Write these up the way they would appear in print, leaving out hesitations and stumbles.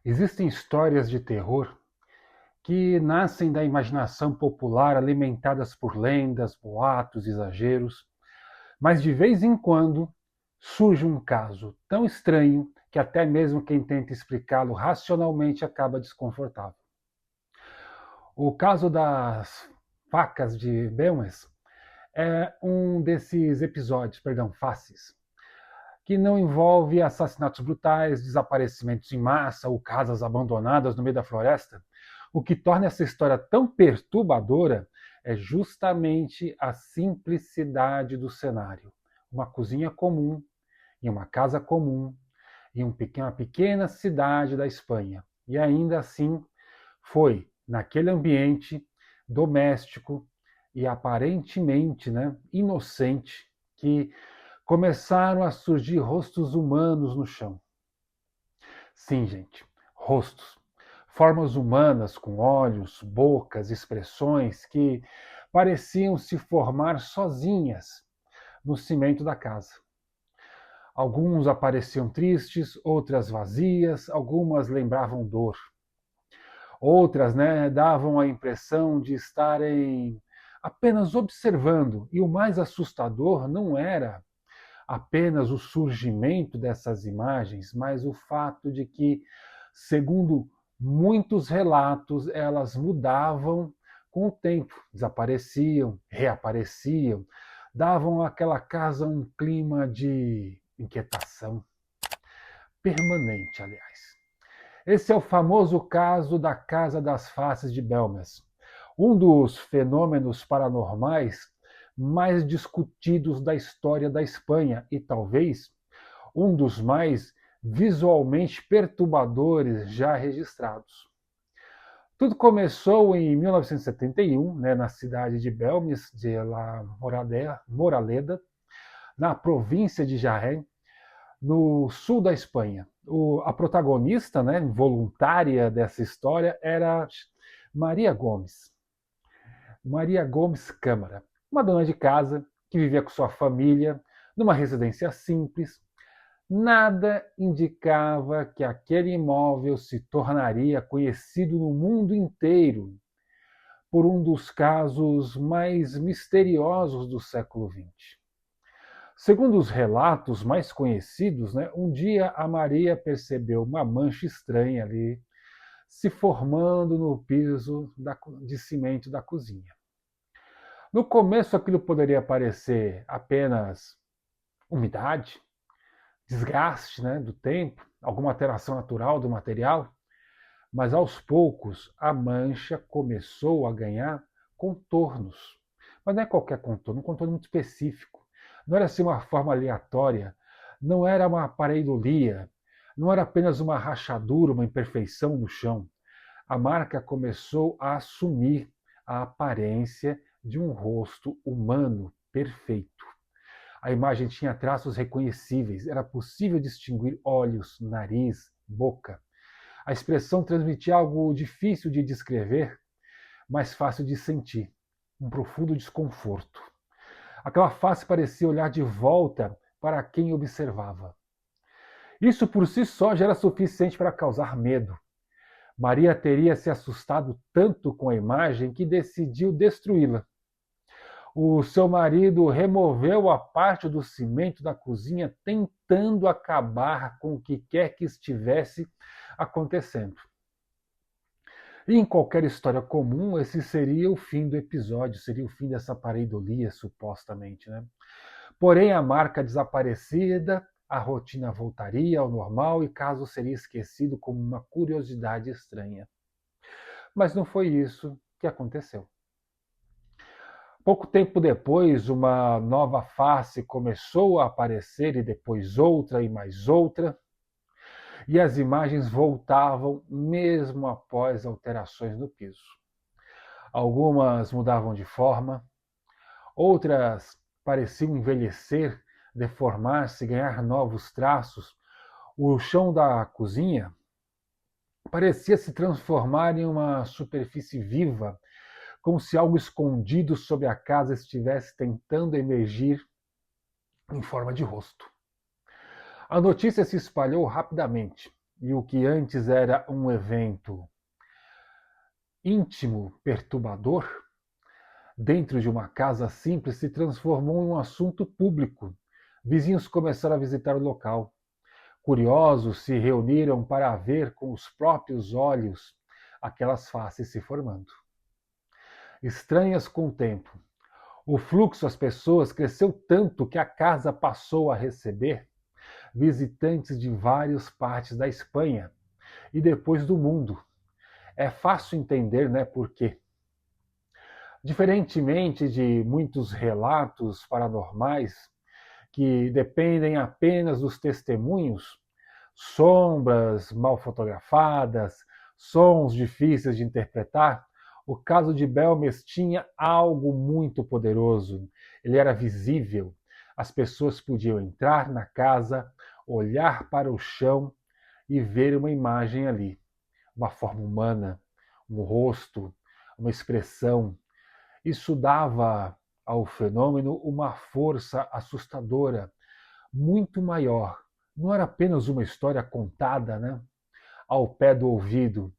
Existem histórias de terror que nascem da imaginação popular, alimentadas por lendas, boatos, exageros, mas de vez em quando surge um caso tão estranho que até mesmo quem tenta explicá-lo racionalmente acaba desconfortável. O caso das facas de Belmez é um desses episódios, faces, que não envolve assassinatos brutais, desaparecimentos em massa ou casas abandonadas no meio da floresta. O que torna essa história tão perturbadora é justamente a simplicidade do cenário. Uma cozinha comum, em uma casa comum, em uma pequena cidade da Espanha. E ainda assim foi naquele ambiente doméstico e aparentemente, inocente que começaram a surgir rostos humanos no chão. Sim, gente, rostos. Formas humanas com olhos, bocas, expressões que pareciam se formar sozinhas no cimento da casa. Alguns apareciam tristes, outras vazias, algumas lembravam dor. Outras, davam a impressão de estarem apenas observando. E o mais assustador não era apenas o surgimento dessas imagens, mas o fato de que, segundo muitos relatos, elas mudavam com o tempo, desapareciam, reapareciam, davam àquela casa um clima de inquietação permanente, aliás. Esse é o famoso caso da Casa das Faces de Belmez, um dos fenômenos paranormais mais discutidos da história da Espanha e talvez um dos mais visualmente perturbadores já registrados. Tudo começou em 1971, na cidade de Belmez de La Moraleda, na província de Jaén, no sul da Espanha. A protagonista, voluntária dessa história, era Maria Gomes. Maria Gomes Câmara, uma dona de casa que vivia com sua família numa residência simples. Nada indicava que aquele imóvel se tornaria conhecido no mundo inteiro por um dos casos mais misteriosos do século XX. Segundo os relatos mais conhecidos, um dia a Maria percebeu uma mancha estranha ali se formando no piso de cimento da cozinha. No começo aquilo poderia parecer apenas umidade, desgaste do tempo, alguma alteração natural do material, mas aos poucos a mancha começou a ganhar contornos. Mas não é qualquer contorno, um contorno muito específico. Não era assim uma forma aleatória, não era uma pareidolia, não era apenas uma rachadura, uma imperfeição no chão. A marca começou a assumir a aparência de um rosto humano perfeito. A imagem tinha traços reconhecíveis, era possível distinguir olhos, nariz, boca. A expressão transmitia algo difícil de descrever, mas fácil de sentir, um profundo desconforto. Aquela face parecia olhar de volta para quem observava. Isso por si só já era suficiente para causar medo. Maria teria se assustado tanto com a imagem que decidiu destruí-la. O seu marido removeu a parte do cimento da cozinha, tentando acabar com o que quer que estivesse acontecendo. E em qualquer história comum, esse seria o fim do episódio, seria o fim dessa pareidolia, supostamente. Porém, a marca desaparecida, a rotina voltaria ao normal e o caso seria esquecido como uma curiosidade estranha. Mas não foi isso que aconteceu. Pouco tempo depois, uma nova face começou a aparecer e depois outra e mais outra. E as imagens voltavam mesmo após alterações no piso. Algumas mudavam de forma, outras pareciam envelhecer, deformar-se, ganhar novos traços. O chão da cozinha parecia se transformar em uma superfície viva, como se algo escondido sob a casa estivesse tentando emergir em forma de rosto. A notícia se espalhou rapidamente e o que antes era um evento íntimo, perturbador, dentro de uma casa simples se transformou em um assunto público. Vizinhos começaram a visitar o local. Curiosos se reuniram para ver com os próprios olhos aquelas faces se formando. Estranhas com o tempo, o fluxo das pessoas cresceu tanto que a casa passou a receber visitantes de várias partes da Espanha e depois do mundo. É fácil entender, né, por quê. Diferentemente de muitos relatos paranormais que dependem apenas dos testemunhos, sombras mal fotografadas, sons difíceis de interpretar, o caso de Belmes tinha algo muito poderoso. Ele era visível. As pessoas podiam entrar na casa, olhar para o chão e ver uma imagem ali, uma forma humana, um rosto, uma expressão. Isso dava ao fenômeno uma força assustadora, muito maior. Não era apenas uma história contada, né, ao pé do ouvido.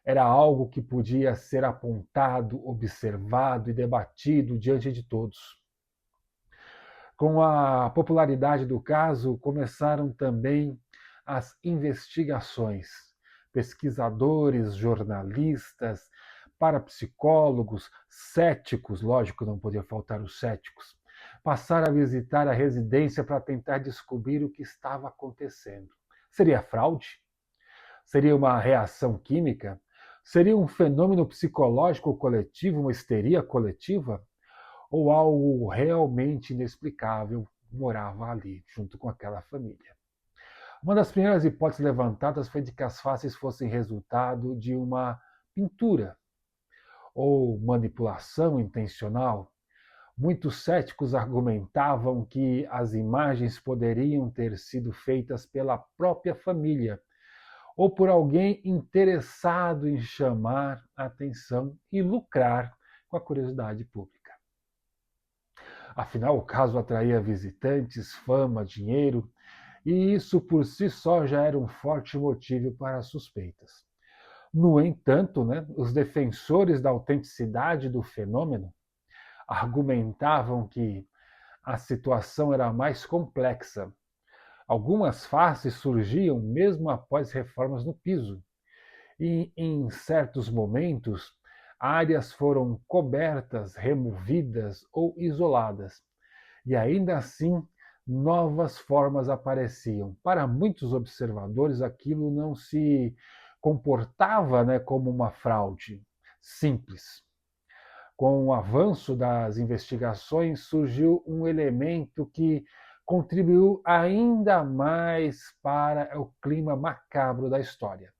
Era algo que podia ser apontado, observado e debatido diante de todos. Com a popularidade do caso, começaram também as investigações. Pesquisadores, jornalistas, parapsicólogos, céticos, lógico, não podia faltar os céticos, passaram a visitar a residência para tentar descobrir o que estava acontecendo. Seria fraude? Seria uma reação química? Seria um fenômeno psicológico coletivo, uma histeria coletiva? Ou algo realmente inexplicável morava ali, junto com aquela família? Uma das primeiras hipóteses levantadas foi de que as faces fossem resultado de uma pintura ou manipulação intencional. Muitos céticos argumentavam que as imagens poderiam ter sido feitas pela própria família ou por alguém interessado em chamar a atenção e lucrar com a curiosidade pública. Afinal, o caso atraía visitantes, fama, dinheiro, e isso por si só já era um forte motivo para as suspeitas. No entanto, né, os defensores da autenticidade do fenômeno argumentavam que a situação era mais complexa. Algumas faces surgiam mesmo após reformas no piso, e em certos momentos áreas foram cobertas, removidas ou isoladas, e ainda assim novas formas apareciam. Para muitos observadores, aquilo não se comportava, né, como uma fraude simples. Com o avanço das investigações, surgiu um elemento que contribuiu ainda mais para o clima macabro da história.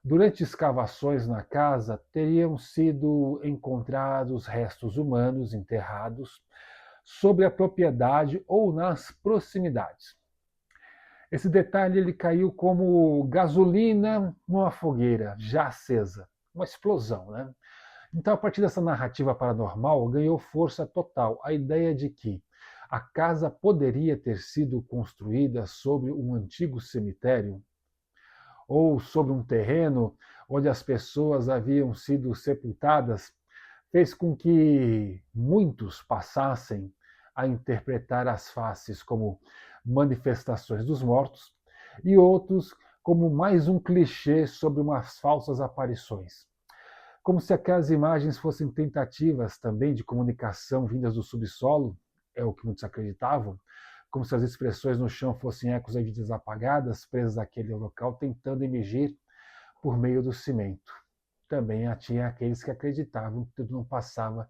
Durante escavações na casa, teriam sido encontrados restos humanos enterrados sobre a propriedade ou nas proximidades. Esse detalhe ele caiu como gasolina numa fogueira já acesa, uma explosão, né? Então, a partir dessa narrativa paranormal, ganhou força total a ideia de que a casa poderia ter sido construída sobre um antigo cemitério ou sobre um terreno onde as pessoas haviam sido sepultadas, fez com que muitos passassem a interpretar as faces como manifestações dos mortos e outros como mais um clichê sobre umas falsas aparições. Como se aquelas imagens fossem tentativas também de comunicação vindas do subsolo, é o que muitos acreditavam, como se as expressões no chão fossem ecos de vidas apagadas, presas àquele local, tentando emergir por meio do cimento. Também tinha aqueles que acreditavam que tudo não passava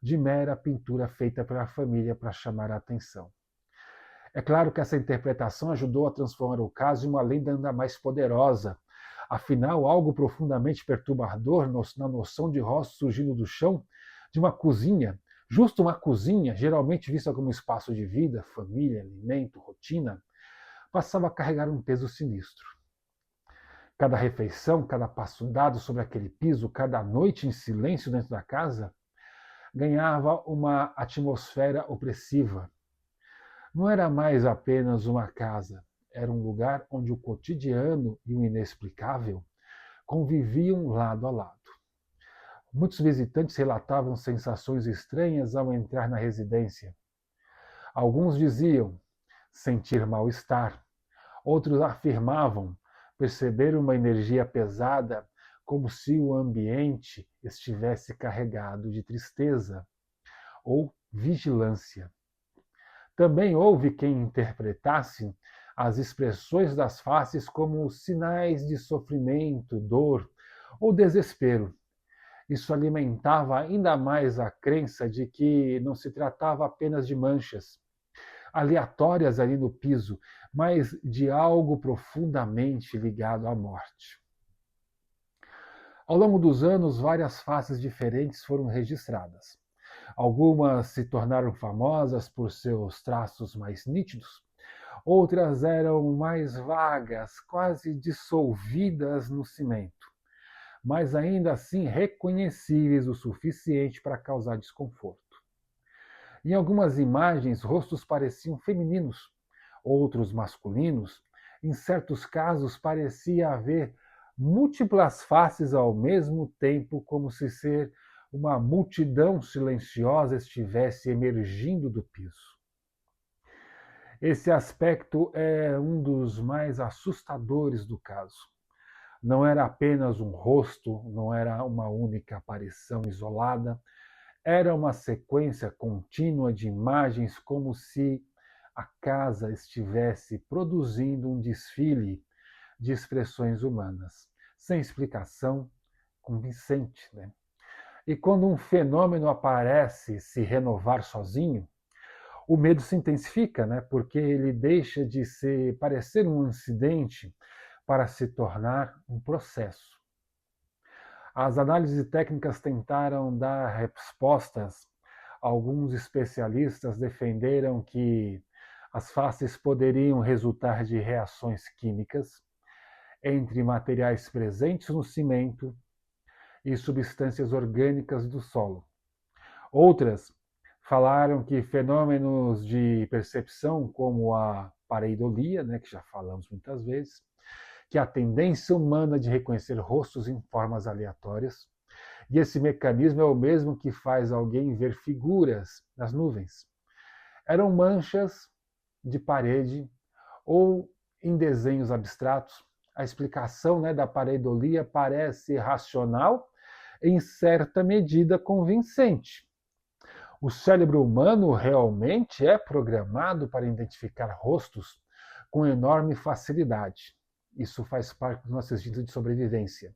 de mera pintura feita pela família para chamar a atenção. É claro que essa interpretação ajudou a transformar o caso em uma lenda ainda mais poderosa. Afinal, algo profundamente perturbador na noção de rosto surgindo do chão de uma cozinha, justo uma cozinha, geralmente vista como espaço de vida, família, alimento, rotina, passava a carregar um peso sinistro. Cada refeição, cada passo dado sobre aquele piso, cada noite em silêncio dentro da casa, ganhava uma atmosfera opressiva. Não era mais apenas uma casa, era um lugar onde o cotidiano e o inexplicável conviviam lado a lado. Muitos visitantes relatavam sensações estranhas ao entrar na residência. Alguns diziam sentir mal-estar, outros afirmavam perceber uma energia pesada, como se o ambiente estivesse carregado de tristeza ou vigilância. Também houve quem interpretasse as expressões das faces como sinais de sofrimento, dor ou desespero. Isso alimentava ainda mais a crença de que não se tratava apenas de manchas aleatórias ali no piso, mas de algo profundamente ligado à morte. Ao longo dos anos, várias faces diferentes foram registradas. Algumas se tornaram famosas por seus traços mais nítidos, outras eram mais vagas, quase dissolvidas no cimento, mas ainda assim reconhecíveis o suficiente para causar desconforto. Em algumas imagens, rostos pareciam femininos, outros masculinos. Em certos casos, parecia haver múltiplas faces ao mesmo tempo, como se ser uma multidão silenciosa estivesse emergindo do piso. Esse aspecto é um dos mais assustadores do caso. Não era apenas um rosto, não era uma única aparição isolada, era uma sequência contínua de imagens, como se a casa estivesse produzindo um desfile de expressões humanas, sem explicação convincente, né? E quando um fenômeno aparece se renovar sozinho, o medo se intensifica, né? Porque ele deixa de parecer um incidente para se tornar um processo. As análises técnicas tentaram dar respostas. Alguns especialistas defenderam que as faces poderiam resultar de reações químicas entre materiais presentes no cimento e substâncias orgânicas do solo. Outras falaram que fenômenos de percepção, como a pareidolia, né, que já falamos muitas vezes, que a tendência humana de reconhecer rostos em formas aleatórias, e esse mecanismo é o mesmo que faz alguém ver figuras nas nuvens. Eram manchas de parede ou em desenhos abstratos. A explicação, né, da pareidolia parece racional, em certa medida convincente. O cérebro humano realmente é programado para identificar rostos com enorme facilidade. Isso faz parte do nosso instinto de sobrevivência.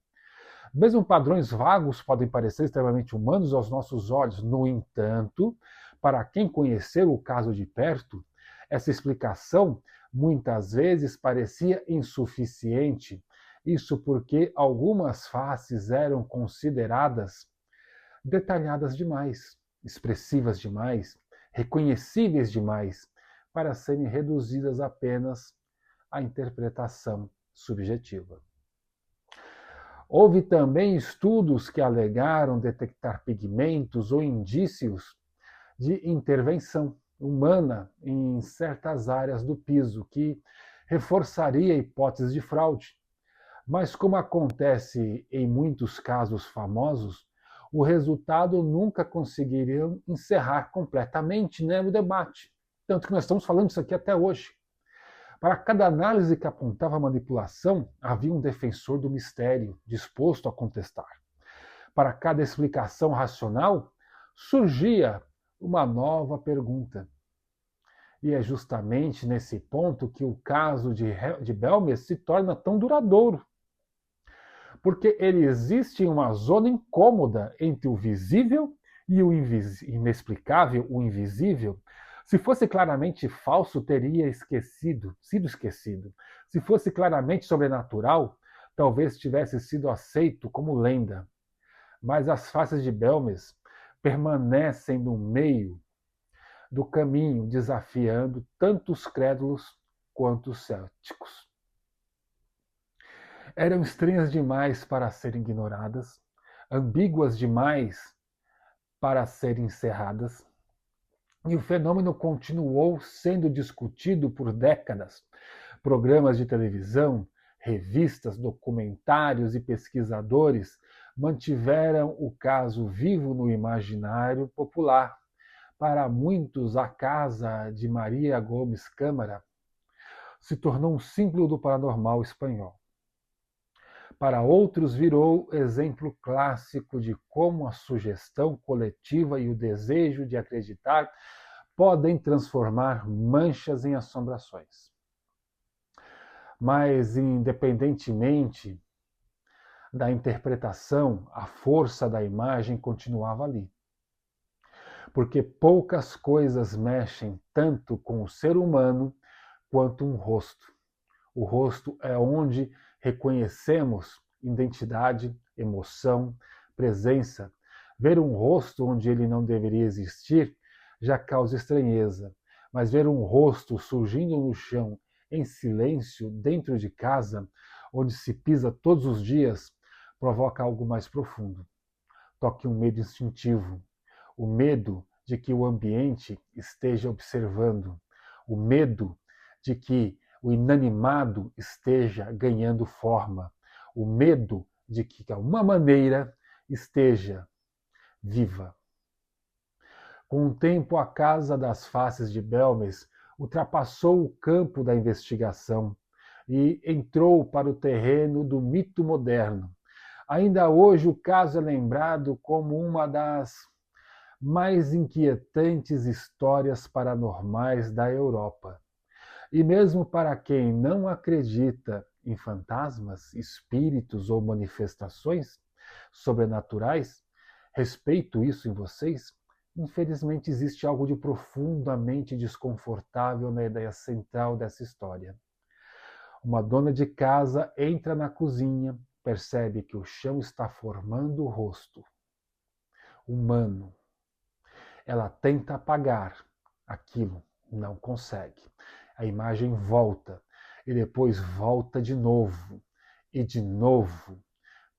Mesmo padrões vagos podem parecer extremamente humanos aos nossos olhos. No entanto, para quem conheceu o caso de perto, essa explicação muitas vezes parecia insuficiente. Isso porque algumas faces eram consideradas detalhadas demais, expressivas demais, reconhecíveis demais, para serem reduzidas apenas à interpretação subjetiva. Houve também estudos que alegaram detectar pigmentos ou indícios de intervenção humana em certas áreas do piso, que reforçaria a hipótese de fraude. Mas, como acontece em muitos casos famosos, o resultado nunca conseguiriam encerrar completamente, né, o debate. Tanto que nós estamos falando isso aqui até hoje. Para cada análise que apontava a manipulação, havia um defensor do mistério, disposto a contestar. Para cada explicação racional, surgia uma nova pergunta. E é justamente nesse ponto que o caso de Belmes se torna tão duradouro. Porque ele existe em uma zona incômoda entre o visível e o inexplicável, o invisível. Se fosse claramente falso, teria sido esquecido. Se fosse claramente sobrenatural, talvez tivesse sido aceito como lenda. Mas as faces de Belmes permanecem no meio do caminho, desafiando tanto os crédulos quanto os céticos. Eram estranhas demais para serem ignoradas, ambíguas demais para serem encerradas, e o fenômeno continuou sendo discutido por décadas, Programas de televisão, revistas, documentários e pesquisadores mantiveram o caso vivo no imaginário popular. Para muitos, a casa de Maria Gomes Câmara se tornou um símbolo do paranormal espanhol. Para outros, virou exemplo clássico de como a sugestão coletiva e o desejo de acreditar podem transformar manchas em assombrações. Mas, independentemente da interpretação, a força da imagem continuava ali. Porque poucas coisas mexem tanto com o ser humano quanto um rosto. O rosto é onde reconhecemos identidade, emoção, presença. Ver um rosto onde ele não deveria existir já causa estranheza, mas ver um rosto surgindo no chão, em silêncio, dentro de casa, onde se pisa todos os dias, provoca algo mais profundo. Toque um medo instintivo, o medo de que o ambiente esteja observando, o medo de que o inanimado esteja ganhando forma, o medo de que, de alguma maneira, esteja viva. Com o tempo, a Casa das Faces de Belmes ultrapassou o campo da investigação e entrou para o terreno do mito moderno. Ainda hoje, o caso é lembrado como uma das mais inquietantes histórias paranormais da Europa. E mesmo para quem não acredita em fantasmas, espíritos ou manifestações sobrenaturais, respeito isso em vocês, infelizmente existe algo de profundamente desconfortável na ideia central dessa história. Uma dona de casa entra na cozinha, percebe que o chão está formando o rosto humano. Ela tenta apagar aquilo, não consegue. A imagem volta e depois volta de novo e de novo.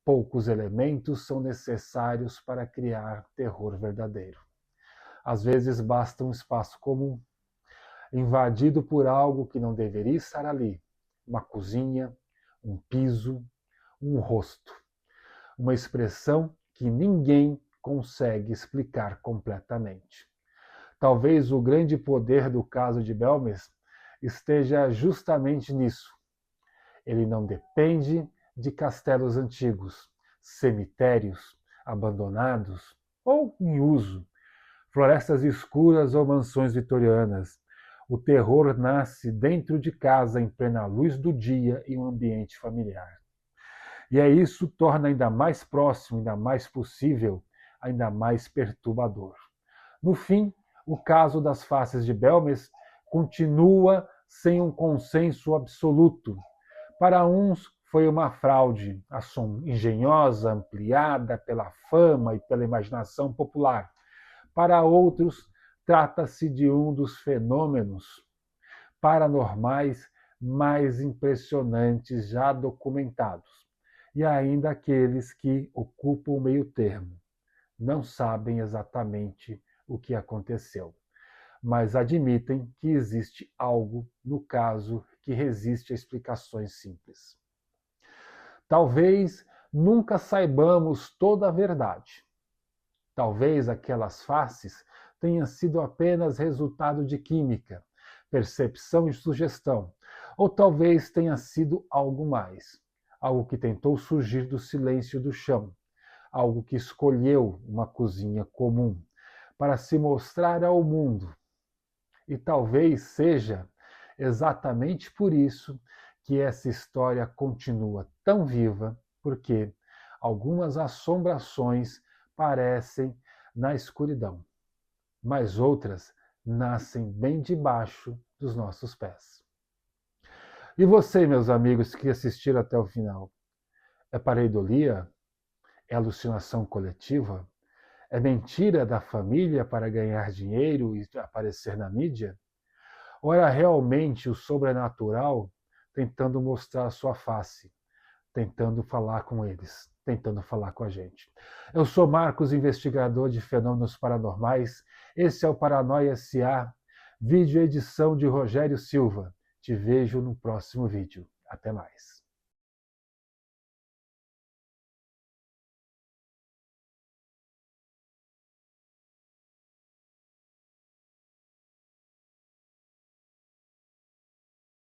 Poucos elementos são necessários para criar terror verdadeiro. Às vezes basta um espaço comum, invadido por algo que não deveria estar ali. Uma cozinha, um piso, um rosto. Uma expressão que ninguém consegue explicar completamente. Talvez o grande poder do caso de Belmes esteja justamente nisso. Ele não depende de castelos antigos, cemitérios abandonados ou em uso, florestas escuras ou mansões vitorianas. O terror nasce dentro de casa, em plena luz do dia e um ambiente familiar. E isso torna ainda mais próximo, ainda mais possível, ainda mais perturbador. No fim, o caso das faces de Belmes continua sem um consenso absoluto. Para uns, foi uma fraude engenhosa, ampliada pela fama e pela imaginação popular. Para outros, trata-se de um dos fenômenos paranormais mais impressionantes já documentados. E ainda aqueles que ocupam o meio termo. Não sabem exatamente o que aconteceu, mas admitem que existe algo no caso que resiste a explicações simples. Talvez nunca saibamos toda a verdade. Talvez aquelas faces tenham sido apenas resultado de química, percepção e sugestão, ou talvez tenha sido algo mais, algo que tentou surgir do silêncio do chão, algo que escolheu uma cozinha comum para se mostrar ao mundo. E talvez seja exatamente por isso que essa história continua tão viva, porque algumas assombrações parecem na escuridão, mas outras nascem bem debaixo dos nossos pés. E você, meus amigos que assistiram até o final, é pareidolia? É alucinação coletiva? É mentira da família para ganhar dinheiro e aparecer na mídia? Ou era realmente o sobrenatural tentando mostrar a sua face, tentando falar com eles, tentando falar com a gente? Eu sou Marcos, investigador de fenômenos paranormais. Esse é o Paranoia S.A., vídeo edição de Rogério Silva. Te vejo no próximo vídeo. Até mais.